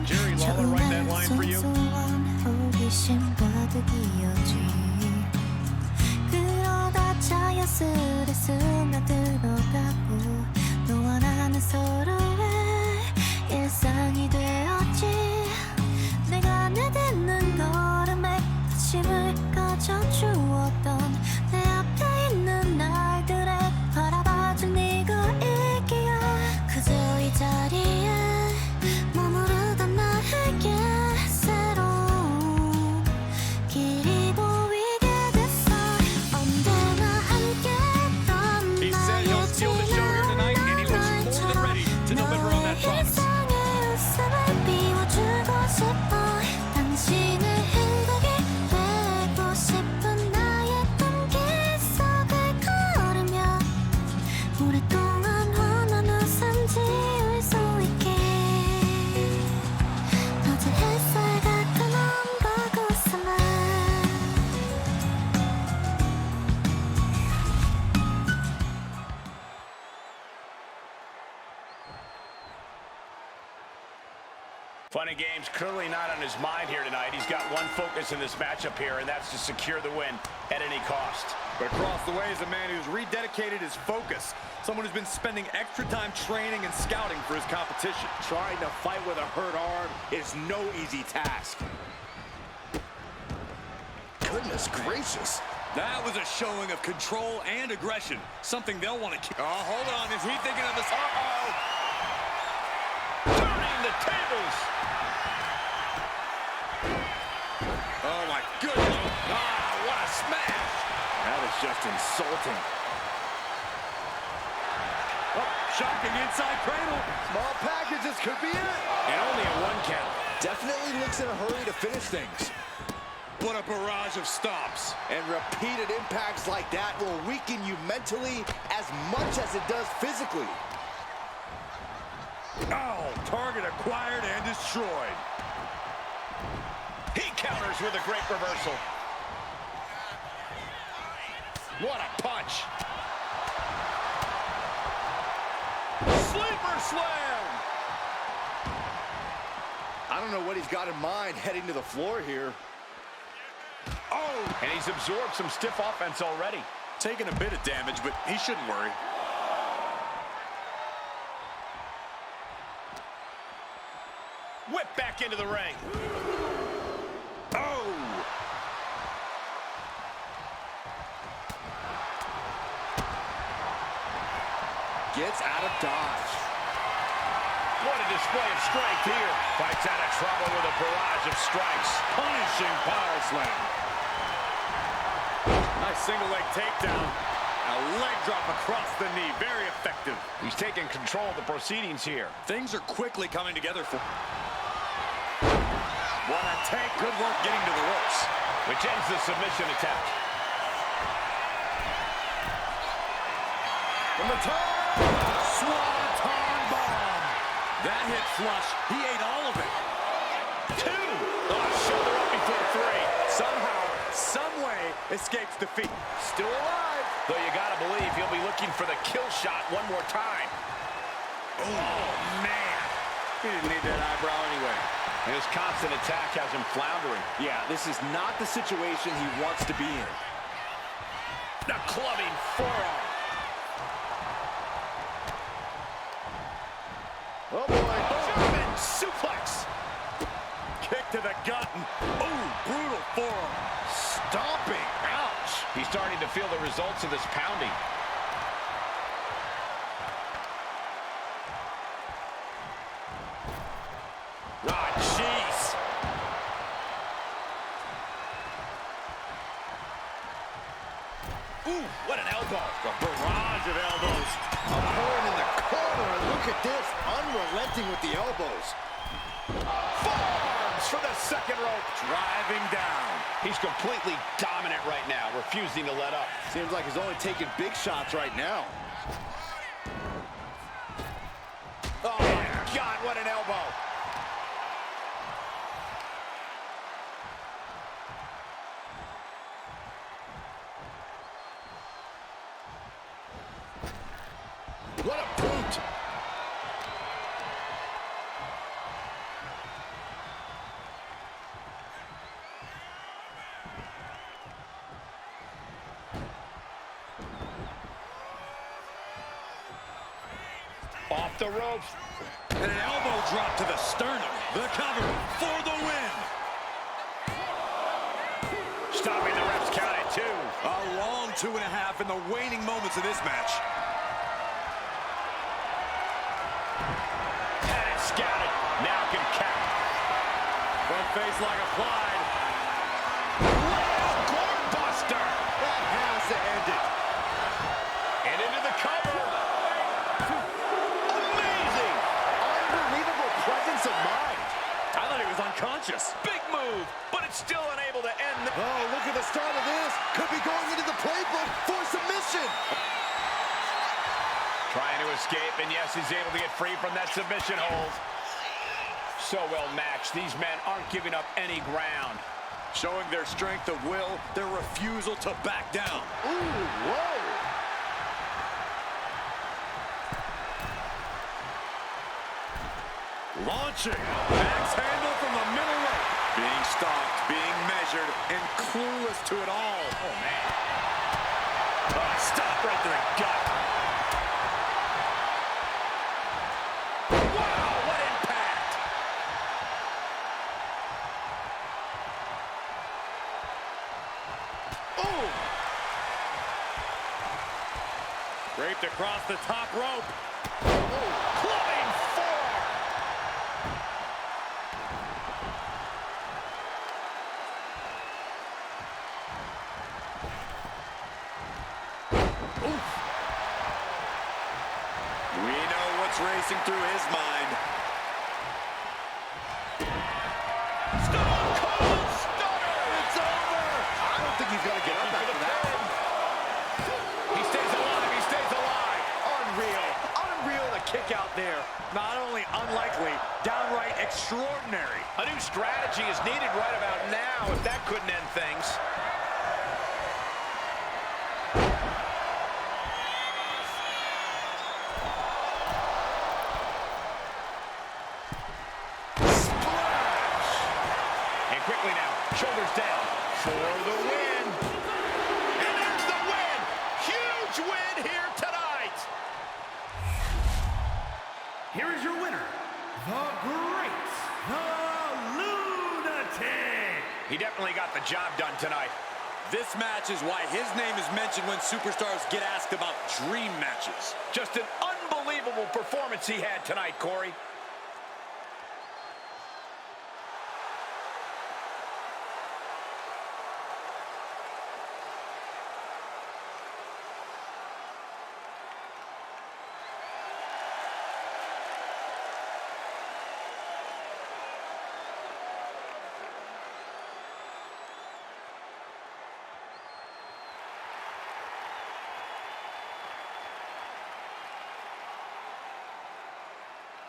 Jerry Lawler write that line for you? 그러다 자연스레 스며들어가고 너와 나는 서로의 일상이 되었지. 내가 내딛는 걸음에 힘을 가져주었던 내 앞에 있는 날들에 바라봐준 네가 있기에 그저 이 자리에 머무르던 나에게 새로운 길이 보이게 됐어. 언제나 함께했던 나의 지난 날들처럼 너의 일상의 웃음을 피워주고 싶어. 당신의 행복이 되고 싶은 나의 꿈길 속을 걸으며 오랫동안 원한 웃음 지울 수 있게. 어제 햇살 같은 온갖 웃음을 Fun and games clearly not on his mind here tonight. He's got one focus in this matchup here, and that's to secure the win at any cost. But across the way is a man who's rededicated his focus. Someone who's been spending extra time training and scouting for his competition. Trying to fight with a hurt arm is no easy task. Goodness gracious. That was a showing of control and aggression. Something they'll want to keep. Oh, hold on. Is he thinking of this? Uh-oh. Turning the tables. Oh, my goodness. Ah, what a smash. That is just insulting. Oh, shocking inside cradle. Small packages could be it. And only a one count. Definitely looks in a hurry to finish things. What a barrage of stops. And repeated impacts like that will weaken you mentally as much as it does physically. Oh, target acquired and destroyed. He counters with a great reversal. What a punch. Sleeper slam. I don't know what he's got in mind heading to the floor here. Oh, and he's absorbed some stiff offense already. Taking a bit of damage, but he shouldn't worry. Whip back into the ring. Oh! Gets out of dodge. What a display of strength here. Fights out of trouble with a barrage of strikes. Punishing power slam. Nice single leg takedown. A leg drop across the knee. Very effective. He's taking control of the proceedings here. Things are quickly coming together for... What a take. Good work getting to the ropes. Which ends the submission attempt. From the top. Swanton bomb. That hit flush. He ate all of it. 2. Oh, shoulder up before 3. Somehow, some way, escapes defeat. Still alive. Though you gotta believe he'll be looking for the kill shot one more time. Oh, man. He didn't need that eyebrow anyway. And his constant attack has him floundering. Yeah, this is not the situation he wants to be in. The clubbing forearm. Oh, boy. German suplex. Kick to the gut. Oh, brutal forearm. Stomping. Ouch. He's starting to feel the results of this pounding. Ah, jeez. Ooh, what an elbow. A barrage of elbows. Opponent in the corner, and look at this. Unrelenting with the elbows. Forearms from the second rope. Driving down. He's completely dominant right now, refusing to let up. Seems like he's only taking big shots right now. Oh, my God, what an elbow. What a boot. off the ropes. And an elbow drop to the sternum. The cover for the win. Stopping the ref's count at 2. A long 2.5 in the waning moments of this match. Had it scouted. Now can count. Front face lock applied. Royal Court Buster. That has to end it. And into the cover. Amazing. Unbelievable presence of mind. I thought he was unconscious. Big move, but it's still unable to end. Oh, look at the start of this. Could be going into the playbook for submission. Trying to escape, and yes, he's able to get free from that submission hold. So well matched. These men aren't giving up any ground. Showing their strength of will, their refusal to back down. Ooh, whoa. Launching. Axe handle from the middle rope. Being stalked, being measured, and clueless to it all. Oh, man. Stop right to the gut. Wow, what impact. Ooh. Draped across the top rope. Clubbing forearm. We know what's racing through his mind. Stone Cold Stunner. It's over. I don't think he's going to get up after that. He stays alive. He stays alive. Unreal. Unreal to kick out there. Not only unlikely, downright extraordinary. A new strategy is needed right about now if that couldn't end things. Quickly now, shoulders down for the win. And there's the win. Huge win here tonight. Here is your winner, the Great, the Lunatic. He definitely got the job done tonight. This match is why his name is mentioned when superstars get asked about dream matches. Just an unbelievable performance he had tonight, Corey.